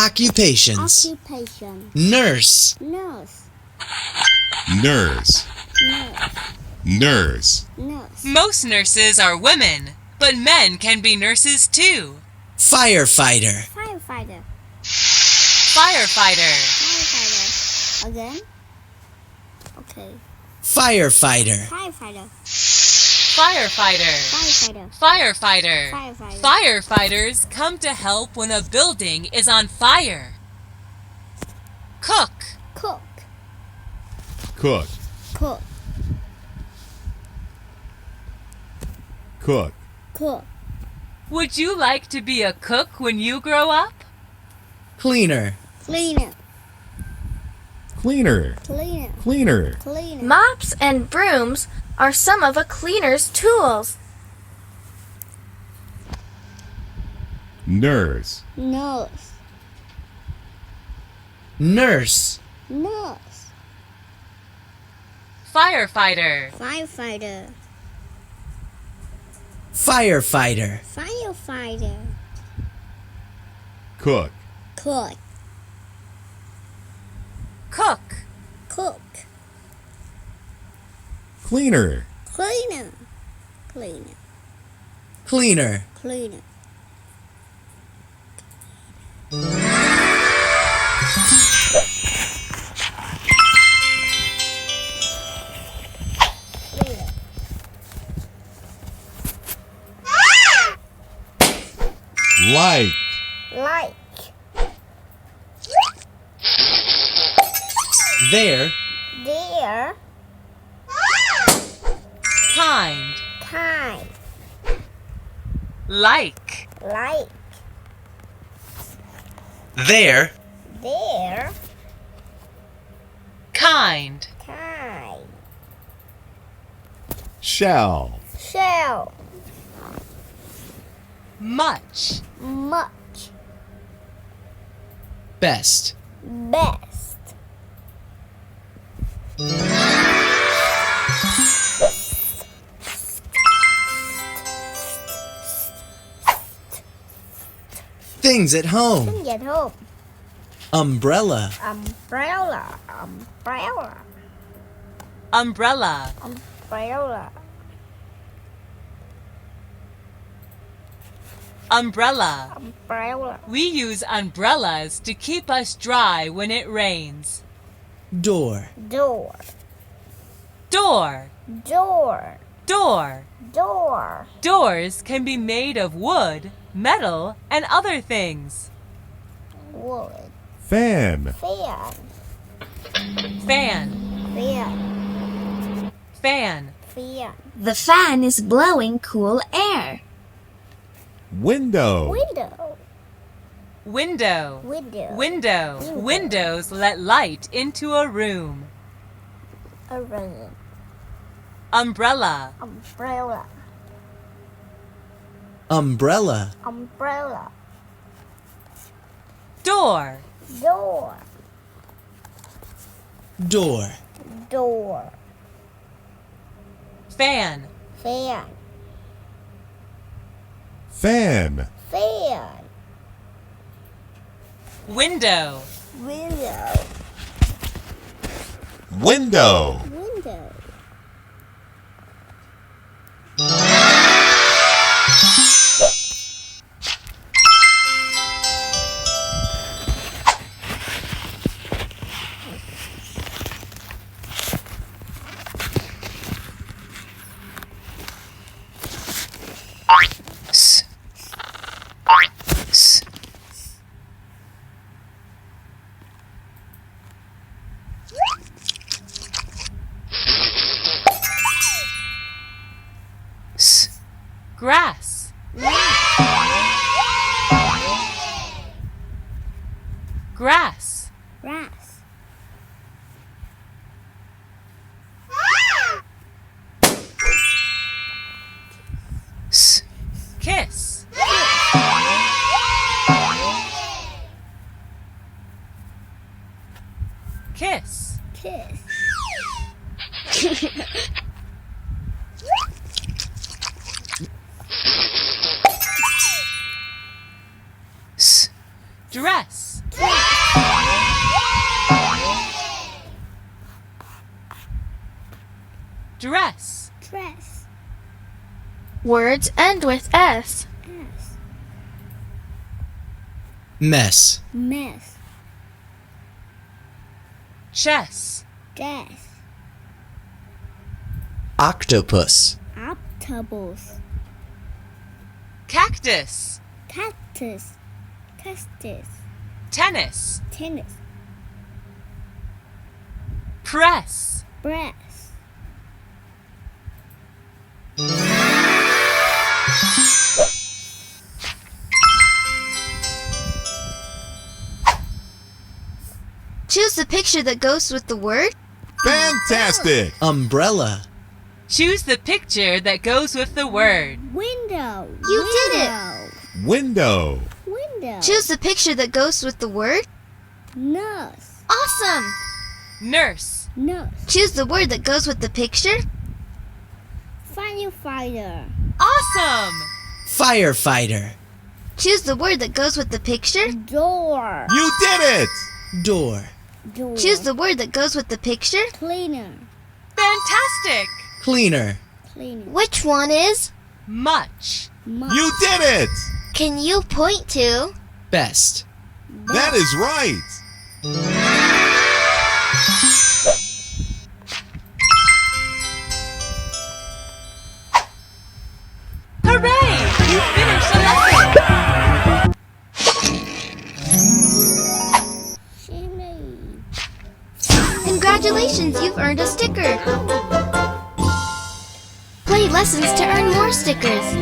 Occupations. Occupation. Nurse. Nurse. Nurse. Nurse. Nurse. Nurse. Most nurses are women, but men can be nurses too. Firefighter. Firefighter. Firefighter. Firefighter. Again? Okay. Firefighter. Firefighter. Firefighter. Firefighter. Firefighter. Firefighter. Firefighters come to help when a building is on fire. Cook. Cook. Cook. Cook. Cook. Cook. Would you like to be a cook when you grow up? Cleaner. Cleaner. Cleaner. Cleaner. Cleaner. Cleaner. Mops and brooms are some of a cleaner's tools. Nurse. Nurse. Nurse. Nurse. Firefighter. Firefighter. Firefighter. Firefighter. Cook. Cook. Cook. Cook. Cleaner. Cleaner. Cleaner. Cleaner. Cleaner. Like. Like. There. There. Kind. Kind. Like. Like. There. There. Kind. Kind. Shall. Shell. Much. Much. Best. Best. Things at home. Things at home. Umbrella. Umbrella. Umbrella. Umbrella. Umbrella. Umbrella. Umbrella. We use umbrellas to keep us dry when it rains. Door. Door. Door. Door. Door. Door. Doors can be made of wood, metal, and other things. Wood. Fan. Fan. Fan. Fan. Fan. Fan. The fan is blowing cool air. Window. Window. Window. Window. Window. Windows let light into a room. A room. Umbrella. Umbrella. Umbrella. Umbrella. Door. Door. Door. Door. Fan. Fan. Fan. Fan. Window. Window. Window. Window. S. S. S. Grass. Grass. Grass. S. Kiss. Kiss. Kiss. S. Dress. Dress. Dress. Dress. Words end with S. S. Mess. Mess. Chess. Dress. Octopus. Octopus. Cactus. Cactus. Cactus. Tennis. Tennis. Press. Breast. Choose the picture that goes with the word. Fantastic! Umbrella. Choose the picture that goes with the word. Window. You did it. Window. Window. Choose the picture that goes with the word. Nurse. Awesome! Nurse. Nurse. Choose the word that goes with the picture. Firefighter. Awesome! Firefighter. Choose the word that goes with the picture. Door. You did it! Door. Door. Choose the word that goes with the picture. Cleaner. Fantastic! Cleaner. Cleaner. Which one is? Much. You did it! Can you point to? Best. That is right! Hooray! You finished the lesson! Chimney. Congratulations, you've earned a sticker. Play lessons to earn more stickers.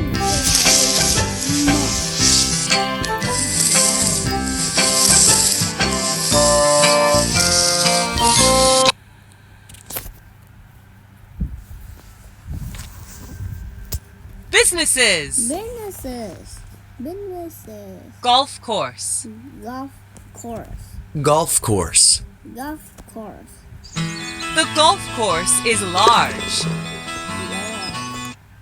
Businesses. Businesses. Businesses. Golf course. Golf course. Golf course. Golf course. The golf course is large.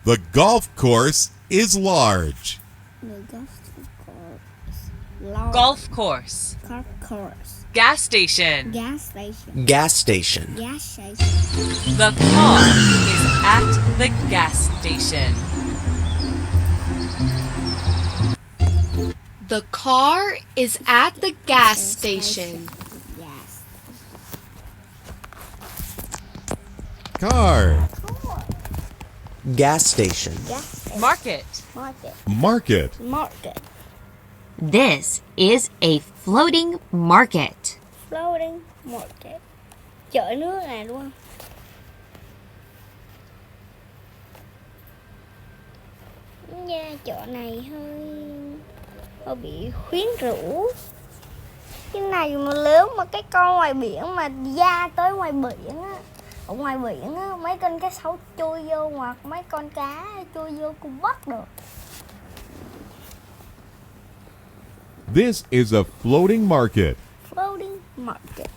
The golf course is large. The golf course. Large. Golf course. Golf course. Gas station. Gas station. Gas station. Gas station. The car is at the gas station. The car is at the gas station. Yes. Car. Gas station. Gas station. Market. Market. Market. Market. This is a floating market. Floating market. Chợ nước này đúng không? Nha, chợ này hơi bị khuyến rũ. Cái này mà nếu mà cái con ngoài biển mà ra tới ngoài biển á, ở ngoài biển á, mấy con cá sấu chui vô hoặc mấy con cá chui vô cũng bắt được. This is a floating market. Floating market.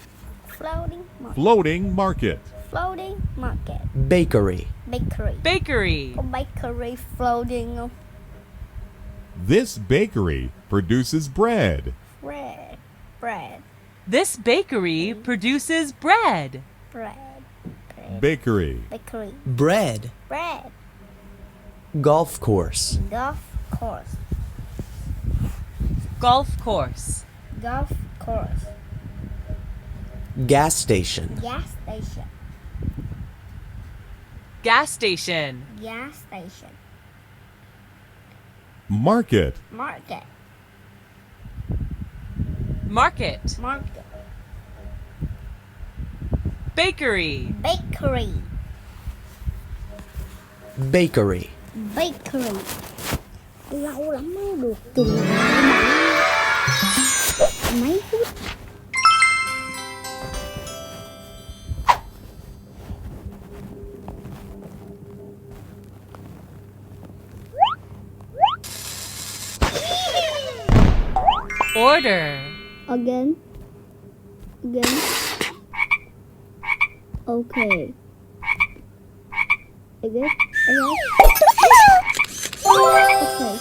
Floating market. Floating market. Floating market. Bakery. Bakery. Bakery. Có bakery floating không? This bakery produces bread. Bread. Bread. This bakery produces bread. Bread. Bread. Bakery. Bakery. Bread. Bread. Golf course. Golf course. Golf course. Golf course. Gas station. Gas station. Gas station. Gas station. Market. Market. Market. Market. Bakery. Bakery. Bakery. Bakery. Lâu lắm mới được chừng này mấy phút. Order. Again. Again. Okay. Again. Again. Okay.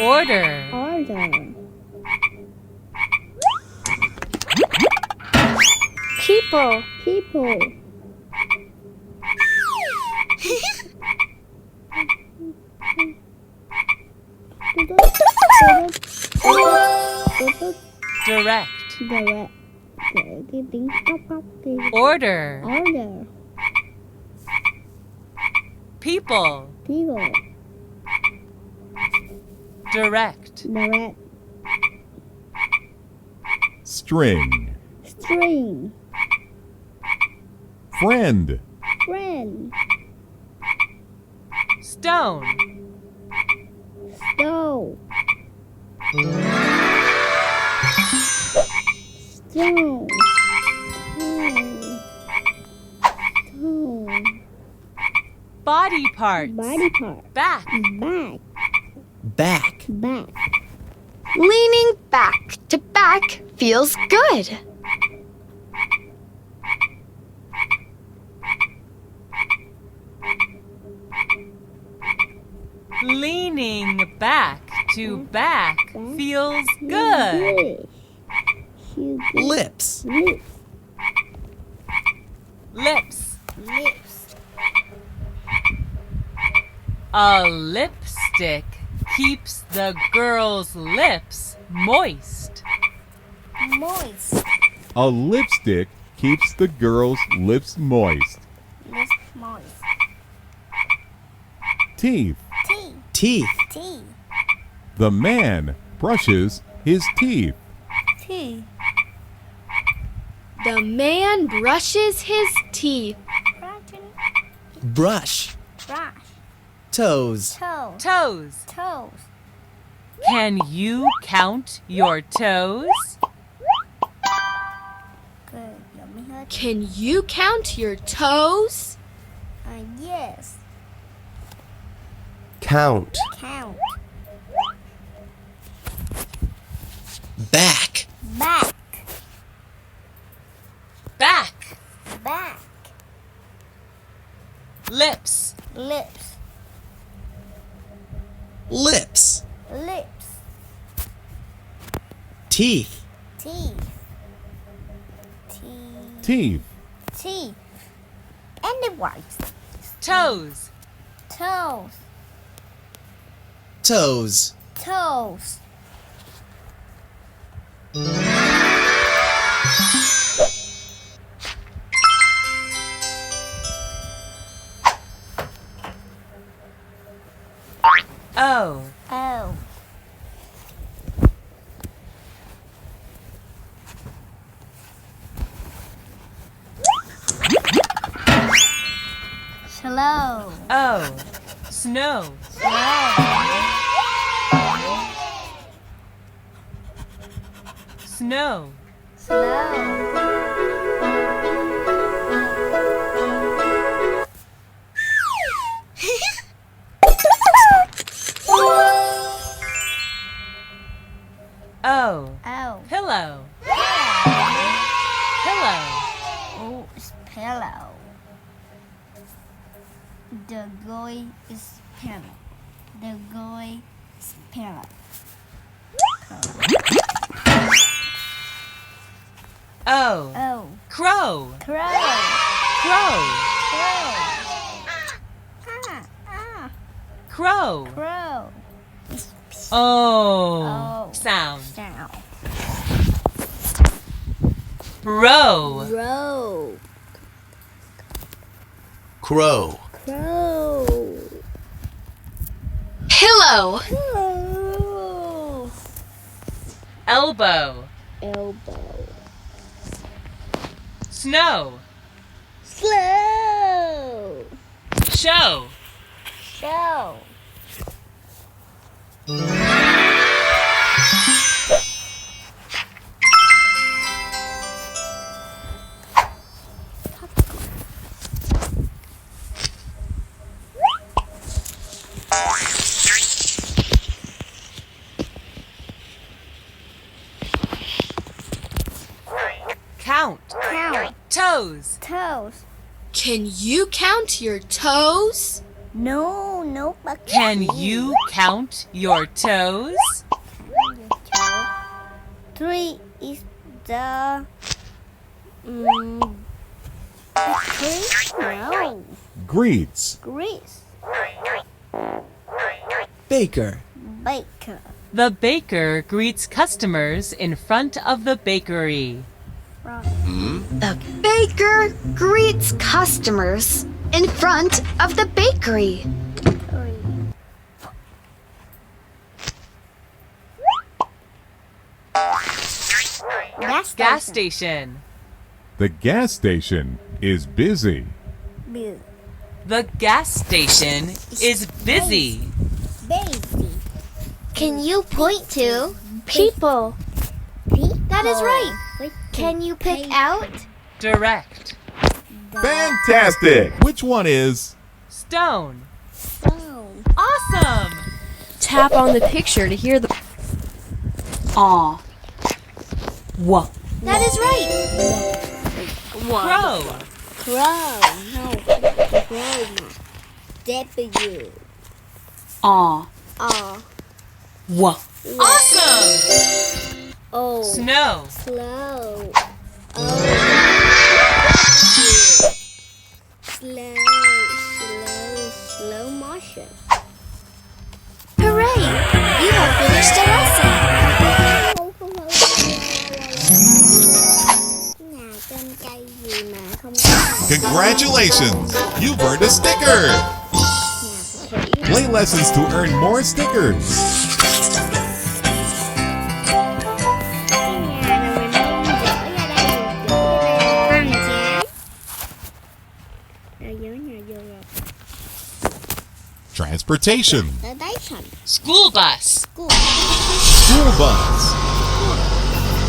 Order. Order. People. People. Direct. Direct. Cái tiếng cốc cốc kia. Order. Order. People. People. Direct. Direct. String. String. Friend. Friend. Stone. Stove. Stone. Stone. Body parts. Body part. Back. Back. Back. Back. Leaning back to back feels good. Leaning back to back feels good. Lips. Lips. Lips. Lips. A lipstick keeps the girl's lips moist. Moist. A lipstick keeps the girl's lips moist. Lips moist. Teeth. Teeth. Teeth. Teeth. The man brushes his teeth. Teeth. The man brushes his teeth. Brush. Brush. Toes. Toe. Toes. Toes. Can you count your toes? Good. Let me hear. Can you count your toes? Yes. Count. Count. Back. Back. Back. Back. Lips. Lips. Lips. Lips. Teeth. Teeth. Teeth. Teeth. Teeth. And the white. Toes. Toes. Toes. Toes. O. Oh. Slow. O. Snow. Snow. Slow. O. Oh. Pillow. Pillow. Oh, it's pillow. The guy is pillow. The guy is pillow. O. Oh. Crow. Crow. Crow. Crow. Crow. Crow. O. Oh. Sound. Sound. Row. Row. Crow. Crow. Pillow. Crow. Elbow. Elbow. Snow. Slow. Show. Show. Count. Count. Toes. Toes. Can you count your toes? No, but Can you count your toes? Three is the three? No. Greets. Grease. Baker. Baker. The baker greets customers in front of the bakery. The baker greets customers in front of the bakery. Gas station. The gas station is busy. The gas station is busy. Baby. Can you point to people? That is right. Can you pick out? Direct. Fantastic! Which one is? Stone. Stone. Awesome! Tap on the picture to hear the aw. Whoa. That is right. Crow. Crow. No. Crow. W. Aw. Whoa. Awesome! O. Snow. Slow. Slow motion. Hooray! You have finished the lesson. Nhà trên cây gì mà không có Congratulations! You've earned a sticker! nhà thủy. Play lessons to earn more stickers. Cái nhà nào mình không dỡ ra đây, bằng trái. Rồi dỡ nhà vô rồi. Transportation. Tới đấy thành School bus. School bus.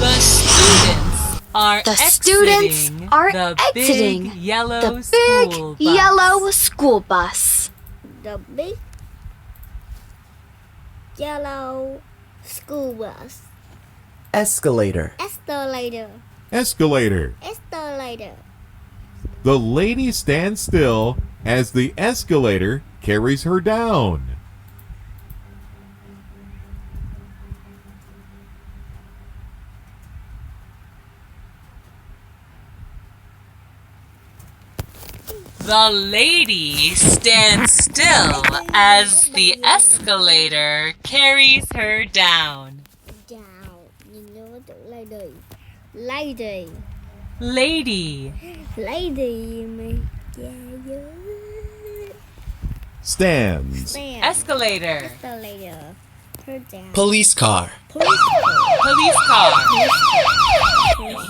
The students are The students exiting are the exiting big yellow the school big bus. yellow school bus. the big yellow school bus. Escalator. Escalator. Escalator. Escalator. The lady stands still as the escalator carries her down. The lady stands still as the escalator carries her down. Down. Nhìn vô chữ lady. Lady. Lady. Lady mà cha vô. Stands. Stand. Escalator. Escalator. Her down. Police car. Police Police car.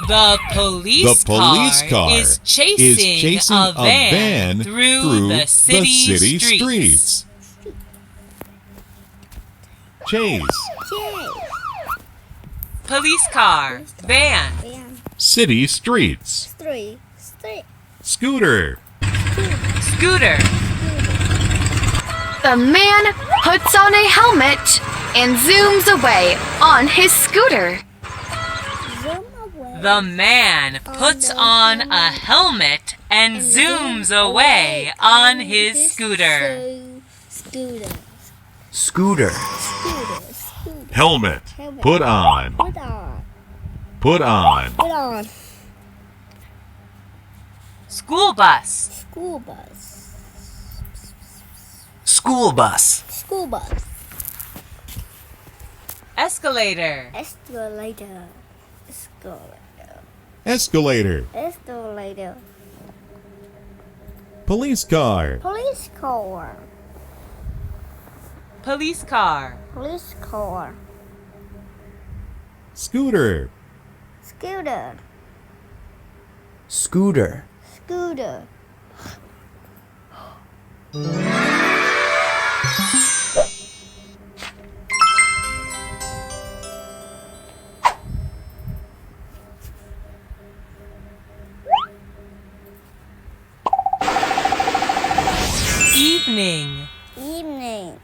The police car is chasing a van through the city streets. Chase. Chase. Police car. Van. Van. City streets. Street. Street. Scooter. Scooter. The man puts on a helmet and zooms away on his scooter. Zoom away. The man puts on a helmet and zooms away on his scooter. Scooter. Scooter. Scooter. Helmet. Put on. Put on. Put on. Put on. School bus. School bus. School bus. School bus. Escalator. Escalator. Escalator. Escalator. Escalator. Police car. Police car. Police car. Police car. Scooter. Scooter. Scooter. Scooter. Evening. Evening.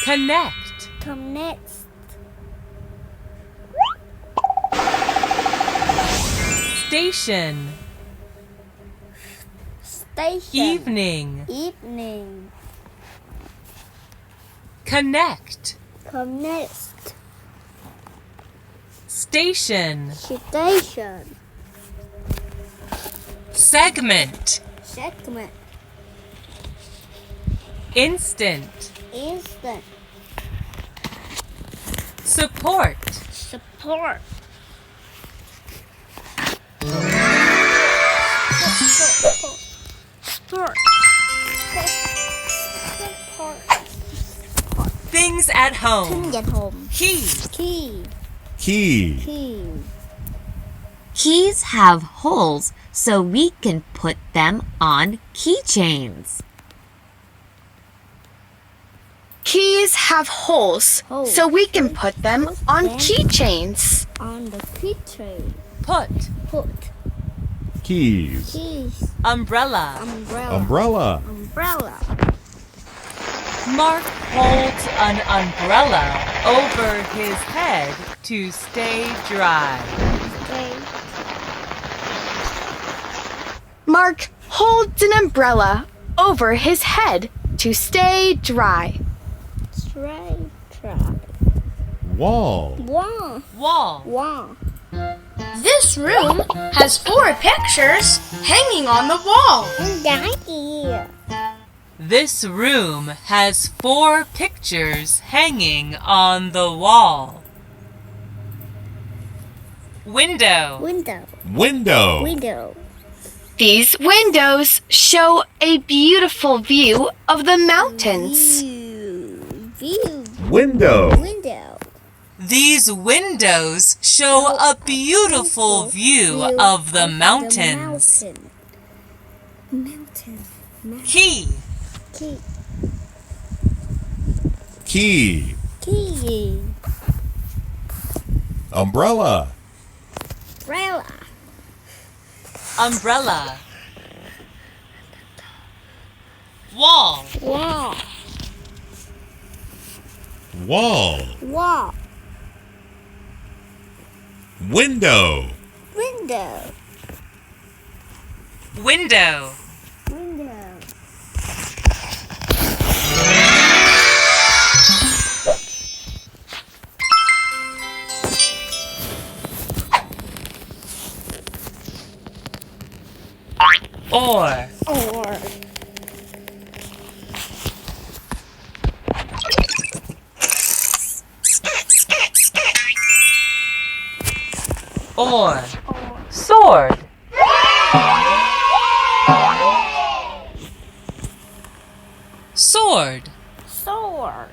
Connect. Connect. Station. Station. Evening. Evening. Connect. Connect. Station. Station. Segment. Segment. Instant. Instant. Support. Support. Support. Support. Things at home. Things at home. Key. Key. Key. Key. Keys have holes so we can put them on keychains. Keys have holes, so we can put them on keychains. On the keychain. Put. Put. Keys. Keys. Umbrella. Umbrella. Umbrella. Umbrella. Mark holds an umbrella over his head to stay dry. Okay. Mark holds an umbrella over his head to stay dry. Try. Try. Wall. Wow. Wall. Wow. This room has 4 pictures hanging on the wall. Daddy. This room has 4 pictures hanging on the wall. Window. Window. Window. Window. These windows show a beautiful view of the mountains. View. Window. Window. These windows show a beautiful view of the mountains. Mountain. Key. Key. Key. Key. Umbrella. Umbrella. Umbrella. Wall. Wall. Wall. Wall. Window. Window. Window. Window. Or. Or. Or. Sword. Sword. Sword.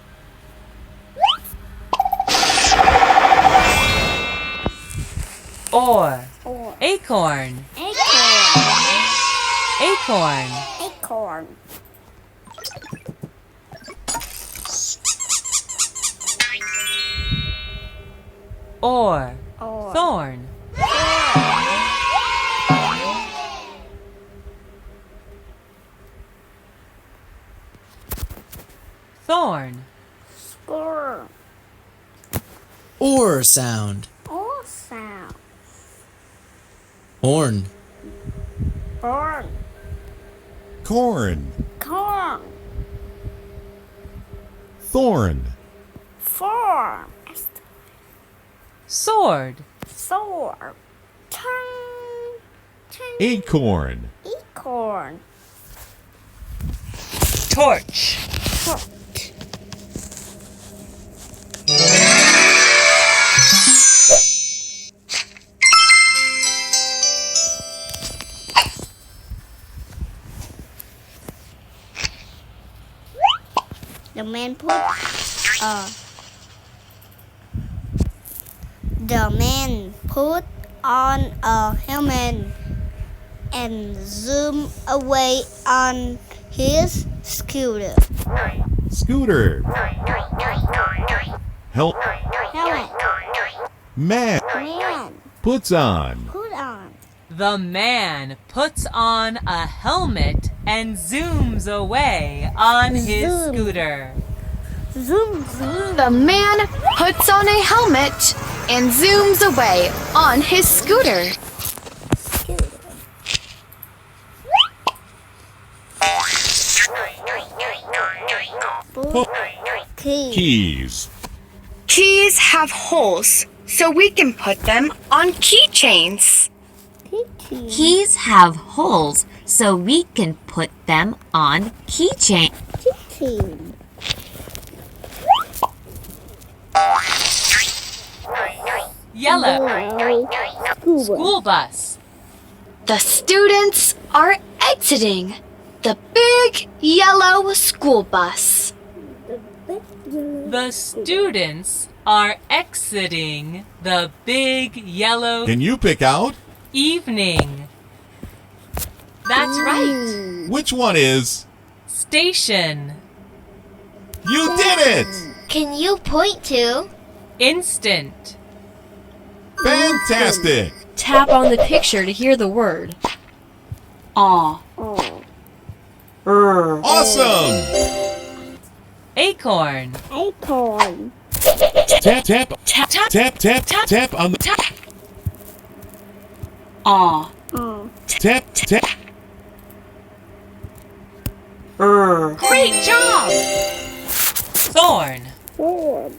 Or. Or. Acorn. Acorn. Acorn. Acorn. Or. Or. Thorn. Thorn. Score. Or sound. Or sound. Horn. Horn. Corn. Corn. Thorn. Form. Sword. Sword. Tongue. Tongue. Acorn. Acorn. Torch. Torch. The man put on a helmet and zoom away on his scooter. Scooter. Help. Helmet. Man. Man. Puts on. Put on. The man puts on a helmet and zooms away on his Zoom. scooter. Zoom, zoom. The man puts on a helmet and zooms away on his scooter. Key. Keys. Keys have holes, so we can put them on keychains. Key. Keys have holes so we can put them on keychains. Team. Yellow. School bus. The students are exiting the big yellow school bus. The students are exiting the big yellow Can you pick out? evening. That's right. Which one is? Station. You did it! Can you point to? Instant. Fantastic! Tap on the picture to hear the word. Awesome! Acorn. Acorn. Tap, tap, tap, tap, tap, tap, tap on the tap, tap. Great job! Thorn. Thorn.